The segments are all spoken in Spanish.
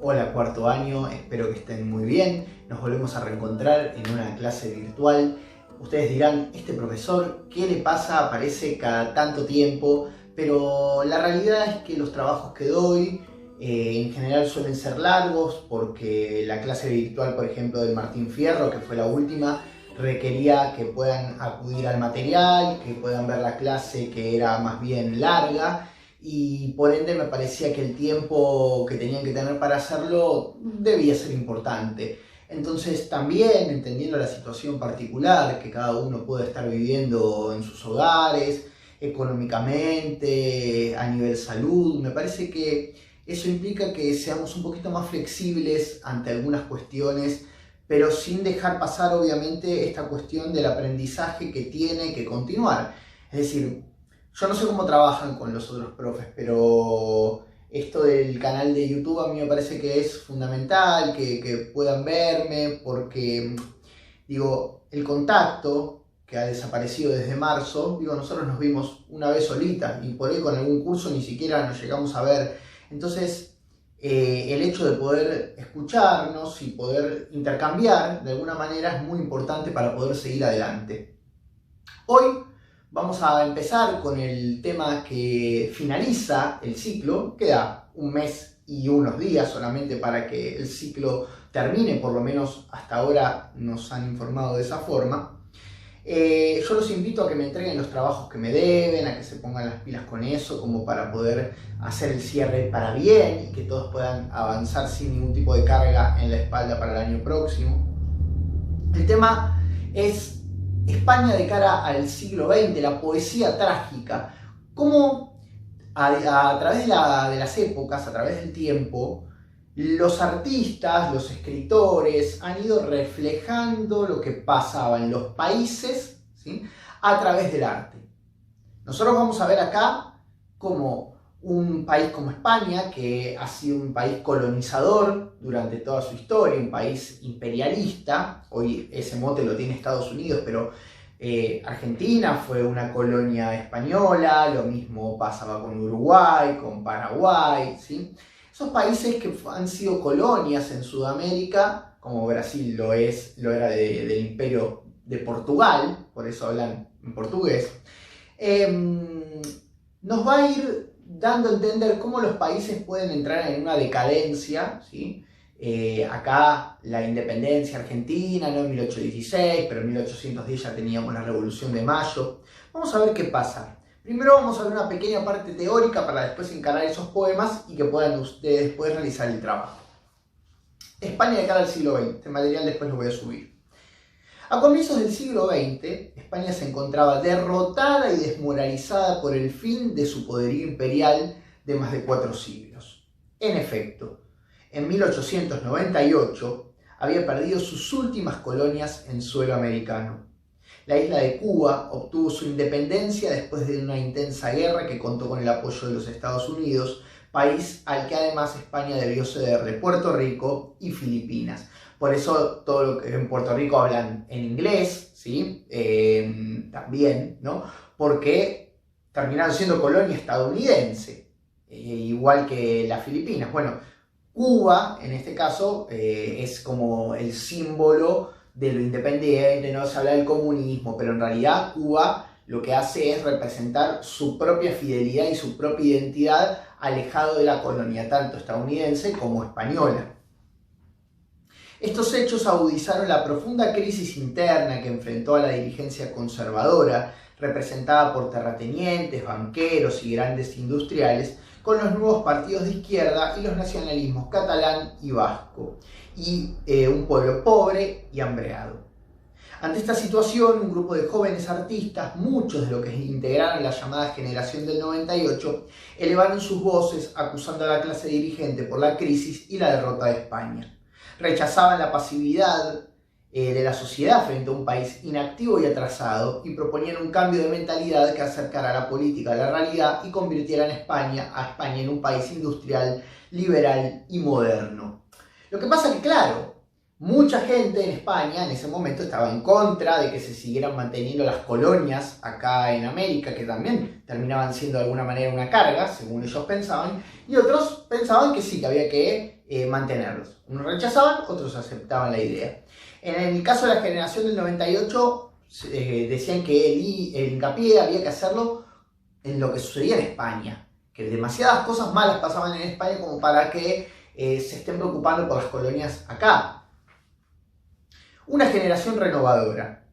Hola cuarto año, espero que estén muy bien. Nos volvemos a reencontrar en una clase virtual. Ustedes dirán, este profesor, ¿qué le pasa? Aparece cada tanto tiempo, pero la realidad es que los trabajos que doy en general suelen ser largos porque la clase virtual, por ejemplo, del Martín Fierro, que fue la última, requería que puedan acudir al material, que puedan ver la clase que era más bien larga, y por ende me parecía que el tiempo que tenían que tener para hacerlo debía ser importante. Entonces también, entendiendo la situación particular que cada uno puede estar viviendo en sus hogares, económicamente, a nivel salud, me parece que eso implica que seamos un poquito más flexibles ante algunas cuestiones, pero sin dejar pasar obviamente esta cuestión del aprendizaje que tiene que continuar. Es decir, yo no sé cómo trabajan con los otros profes, pero esto del canal de YouTube a mí me parece que es fundamental, que puedan verme, porque, digo, el contacto que ha desaparecido desde marzo, digo, nosotros nos vimos una vez solita y por ahí con algún curso ni siquiera nos llegamos a ver. Entonces, el hecho de poder escucharnos y poder intercambiar de alguna manera es muy importante para poder seguir adelante. Hoy vamos a empezar con el tema que finaliza el ciclo. Queda un mes y unos días solamente para que el ciclo termine, por lo menos hasta ahora nos han informado de esa forma. Yo los invito a que me entreguen los trabajos que me deben, a que se pongan las pilas con eso, como para poder hacer el cierre para bien y que todos puedan avanzar sin ningún tipo de carga en la espalda para el año próximo. El tema es España de cara al siglo XX, la poesía trágica. Cómo a través de las épocas, a través del tiempo, los artistas, los escritores han ido reflejando lo que pasaba en los países, ¿sí?, a través del arte. Nosotros vamos a ver acá cómo un país como España, que ha sido un país colonizador durante toda su historia, un país imperialista, hoy ese mote lo tiene Estados Unidos, pero Argentina fue una colonia española, lo mismo pasaba con Uruguay, con Paraguay, ¿sí? Esos países que han sido colonias en Sudamérica, como Brasil lo era del Imperio de Portugal, por eso hablan en portugués, nos va a ir dando a entender cómo los países pueden entrar en una decadencia, ¿sí? Acá la independencia argentina, no en 1816, pero en 1810 ya teníamos la Revolución de Mayo. Vamos a ver qué pasa. Primero vamos a ver una pequeña parte teórica para después encarar esos poemas y que puedan ustedes después realizar el trabajo. España de cara al siglo XX. Este material después lo voy a subir. A comienzos del siglo XX, España se encontraba derrotada y desmoralizada por el fin de su poderío imperial de más de 4 siglos. En efecto, en 1898 había perdido sus últimas colonias en suelo americano. La isla de Cuba obtuvo su independencia después de una intensa guerra que contó con el apoyo de los Estados Unidos, país al que además España debió cederle Puerto Rico y Filipinas. Por eso todo lo que en Puerto Rico hablan en inglés, ¿sí? También, ¿no? Porque terminaron siendo colonia estadounidense, igual que las Filipinas. Bueno, Cuba, en este caso, es como el símbolo de lo independiente, no se habla del comunismo, pero en realidad Cuba lo que hace es representar su propia fidelidad y su propia identidad alejado de la colonia, tanto estadounidense como española. Estos hechos agudizaron la profunda crisis interna que enfrentó a la dirigencia conservadora, representada por terratenientes, banqueros y grandes industriales, con los nuevos partidos de izquierda y los nacionalismos catalán y vasco, y un pueblo pobre y hambreado. Ante esta situación, un grupo de jóvenes artistas, muchos de los que integraron la llamada generación del 98, elevaron sus voces acusando a la clase dirigente por la crisis y la derrota de España. Rechazaban la pasividad de la sociedad frente a un país inactivo y atrasado y proponían un cambio de mentalidad que acercara la política a la realidad y convirtiera a España en un país industrial, liberal y moderno. Lo que pasa es que, claro, Mucha gente en España en ese momento estaba en contra de que se siguieran manteniendo las colonias acá en América, que también terminaban siendo de alguna manera una carga, según ellos pensaban, y otros pensaban que sí, que había que mantenerlos. Unos rechazaban, otros aceptaban la idea. En el caso de la generación del 98, decían que el hincapié había que hacerlo en lo que sucedía en España, que demasiadas cosas malas pasaban en España como para que se estén preocupando por las colonias acá. Una generación renovadora.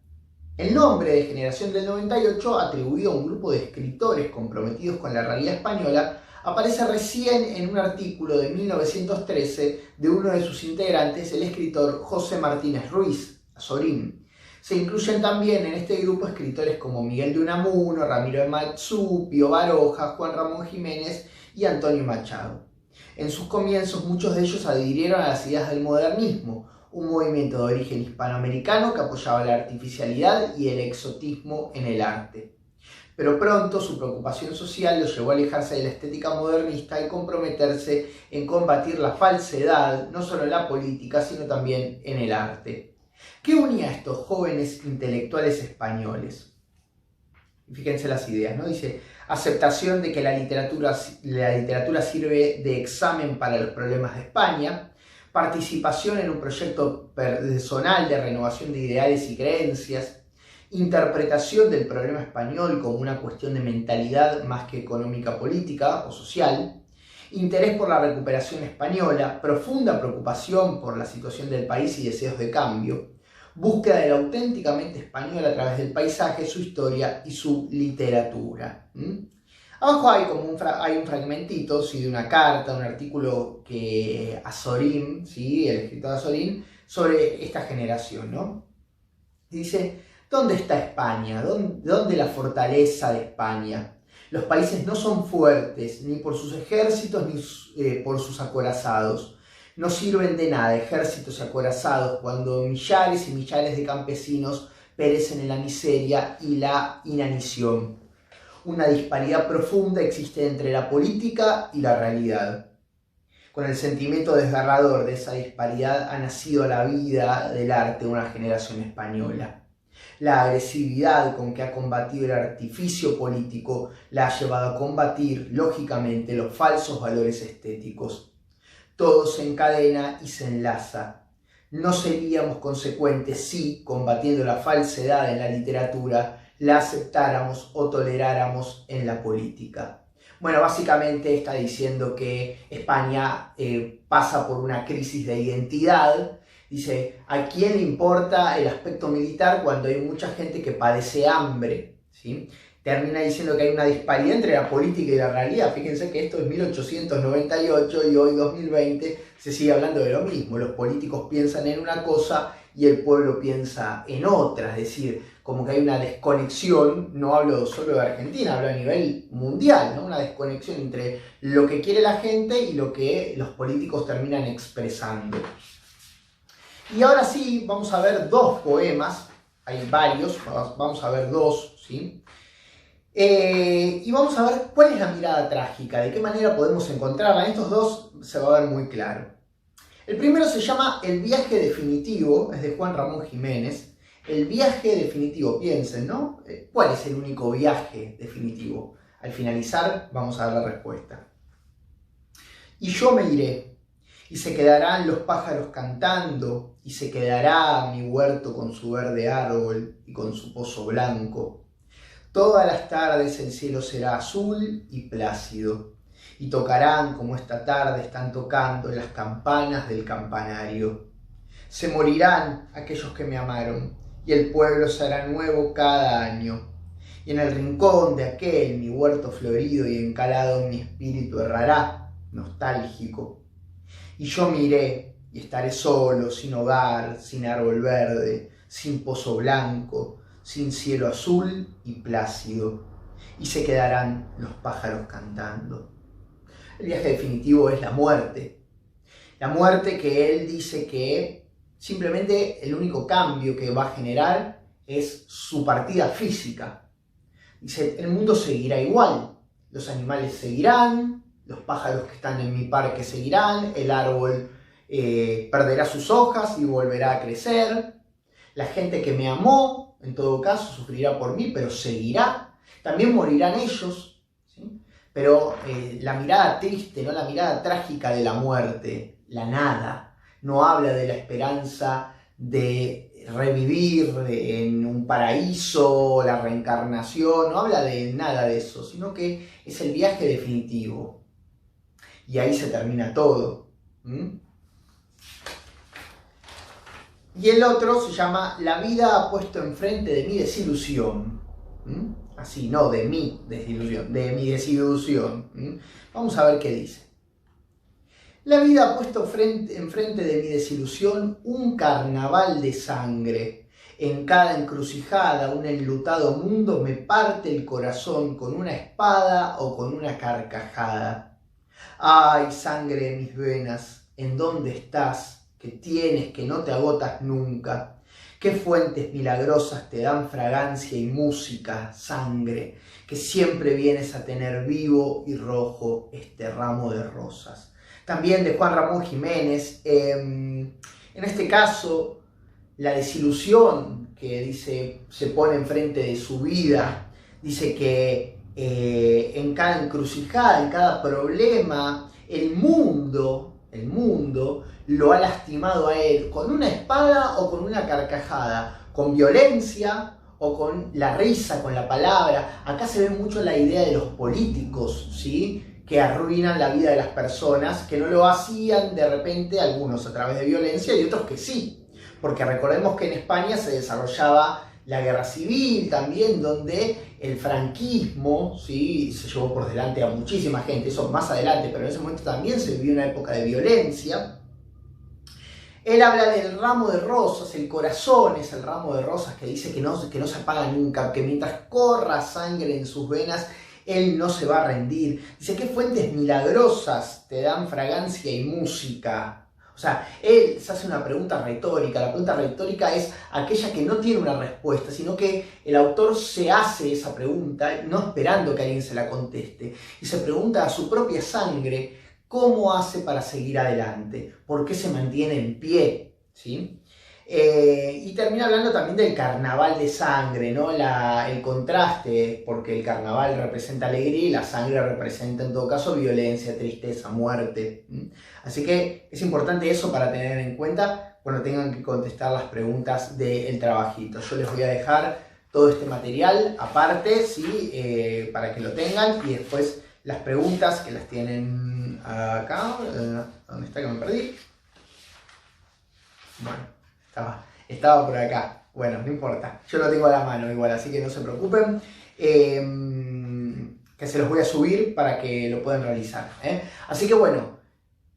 El nombre de Generación del 98, atribuido a un grupo de escritores comprometidos con la realidad española, aparece recién en un artículo de 1913 de uno de sus integrantes, el escritor José Martínez Ruiz, Azorín. Se incluyen también en este grupo escritores como Miguel de Unamuno, Ramiro de Maeztu, Pío Baroja, Juan Ramón Jiménez y Antonio Machado. En sus comienzos muchos de ellos adhirieron a las ideas del modernismo, un movimiento de origen hispanoamericano que apoyaba la artificialidad y el exotismo en el arte. Pero pronto su preocupación social los llevó a alejarse de la estética modernista y comprometerse en combatir la falsedad, no solo en la política, sino también en el arte. ¿Qué unía a estos jóvenes intelectuales españoles? Fíjense las ideas, ¿no? Dice, aceptación de que la literatura sirve de examen para los problemas de España, participación en un proyecto personal de renovación de ideales y creencias, interpretación del problema español como una cuestión de mentalidad más que económica, política o social, interés por la recuperación española, profunda preocupación por la situación del país y deseos de cambio, búsqueda de lo auténticamente español a través del paisaje, su historia y su literatura. Abajo hay como un fragmentito, ¿sí?, de una carta, un artículo que Azorín, ¿sí?, el escritor Azorín, sobre esta generación, ¿no? Dice, ¿dónde está España? ¿Dónde la fortaleza de España? Los países no son fuertes, ni por sus ejércitos, ni por sus acorazados. No sirven de nada ejércitos y acorazados cuando millares y millares de campesinos perecen en la miseria y la inanición. Una disparidad profunda existe entre la política y la realidad. Con el sentimiento desgarrador de esa disparidad ha nacido la vida del arte de una generación española. La agresividad con que ha combatido el artificio político la ha llevado a combatir, lógicamente, los falsos valores estéticos. Todo se encadena y se enlaza. No seríamos consecuentes si, combatiendo la falsedad en la literatura, la aceptáramos o toleráramos en la política. Bueno, básicamente está diciendo que España pasa por una crisis de identidad. Dice, ¿a quién le importa el aspecto militar cuando hay mucha gente que padece hambre? ¿Sí? Termina diciendo que hay una disparidad entre la política y la realidad. Fíjense que esto es 1898 y hoy 2020 se sigue hablando de lo mismo. Los políticos piensan en una cosa y el pueblo piensa en otra. Es decir, como que hay una desconexión, no hablo solo de Argentina, hablo a nivel mundial, ¿no? Una desconexión entre lo que quiere la gente y lo que los políticos terminan expresando. Y ahora sí, vamos a ver dos poemas, hay varios, vamos a ver dos, ¿sí? Y vamos a ver cuál es la mirada trágica, de qué manera podemos encontrarla. En estos dos se va a ver muy claro. El primero se llama El viaje definitivo, es de Juan Ramón Jiménez. El viaje definitivo, piensen, ¿no? ¿Cuál es el único viaje definitivo? Al finalizar vamos a dar la respuesta. Y yo me iré, y se quedarán los pájaros cantando, y se quedará mi huerto con su verde árbol y con su pozo blanco. Todas las tardes el cielo será azul y plácido, y tocarán como esta tarde están tocando las campanas del campanario. Se morirán aquellos que me amaron, y el pueblo será nuevo cada año. Y en el rincón de aquel mi huerto florido y encalado mi espíritu errará, nostálgico. Y yo me iré, y estaré solo, sin hogar, sin árbol verde, sin pozo blanco, sin cielo azul y plácido, y se quedarán los pájaros cantando. El viaje definitivo es la muerte que él dice que simplemente el único cambio que va a generar es su partida física. Dice, el mundo seguirá igual, los animales seguirán, los pájaros que están en mi parque seguirán, el árbol perderá sus hojas y volverá a crecer. La gente que me amó, en todo caso, sufrirá por mí, pero seguirá. También morirán ellos, ¿sí? Pero la mirada triste, no la mirada trágica de la muerte, la nada, no habla de la esperanza de revivir en un paraíso, la reencarnación, no habla de nada de eso, sino que es el viaje definitivo. Y ahí se termina todo. Y el otro se llama La vida ha puesto enfrente de mi desilusión. Así, no de mi desilusión, de mi desilusión. Vamos a ver qué dice. La vida ha puesto enfrente de mi desilusión un carnaval de sangre. En cada encrucijada un enlutado mundo me parte el corazón con una espada o con una carcajada. ¡Ay, sangre de mis venas! ¿En dónde estás? Que tienes, que no te agotas nunca. ¿Qué fuentes milagrosas te dan fragancia y música, sangre, que siempre vienes a tener vivo y rojo este ramo de rosas? También de Juan Ramón Jiménez, en este caso, la desilusión que dice se pone enfrente de su vida, dice que en cada encrucijada, en cada problema, el mundo lo ha lastimado a él con una espada o con una carcajada, con violencia o con la risa, con la palabra. Acá se ve mucho la idea de los políticos, ¿sí?, que arruinan la vida de las personas, que no lo hacían de repente, algunos a través de violencia y otros que sí. Porque recordemos que en España se desarrollaba la guerra civil también, donde el franquismo, ¿sí?, se llevó por delante a muchísima gente, eso más adelante, pero en ese momento también se vivió una época de violencia. Él habla del ramo de rosas, el corazón es el ramo de rosas que dice que no se apaga nunca, que mientras corra sangre en sus venas, él no se va a rendir. Dice, ¿qué fuentes milagrosas te dan fragancia y música? O sea, él se hace una pregunta retórica. La pregunta retórica es aquella que no tiene una respuesta, sino que el autor se hace esa pregunta, no esperando que alguien se la conteste. Y se pregunta a su propia sangre, ¿cómo hace para seguir adelante? ¿Por qué se mantiene en pie? ¿Sí? Y termina hablando también del carnaval de sangre, ¿no? El contraste, porque el carnaval representa alegría y la sangre representa en todo caso violencia, tristeza, muerte. Así que es importante eso para tener en cuenta cuando tengan que contestar las preguntas del trabajito. Yo les voy a dejar todo este material aparte, ¿sí? Para que lo tengan, y después las preguntas que las tienen acá. ¿Dónde está que me perdí? Bueno. Estaba por acá. Bueno, no importa. Yo lo tengo a la mano igual, así que no se preocupen. Que se los voy a subir para que lo puedan realizar. Así que bueno,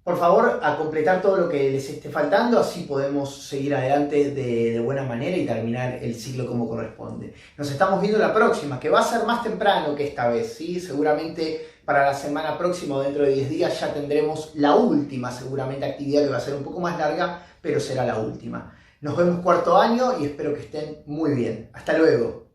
por favor, a completar todo lo que les esté faltando, así podemos seguir adelante de buena manera y terminar el ciclo como corresponde. Nos estamos viendo la próxima, que va a ser más temprano que esta vez, ¿sí? Seguramente para la semana próxima o dentro de 10 días ya tendremos la última, seguramente, actividad que va a ser un poco más larga, pero será la última. Nos vemos cuarto año y espero que estén muy bien. Hasta luego.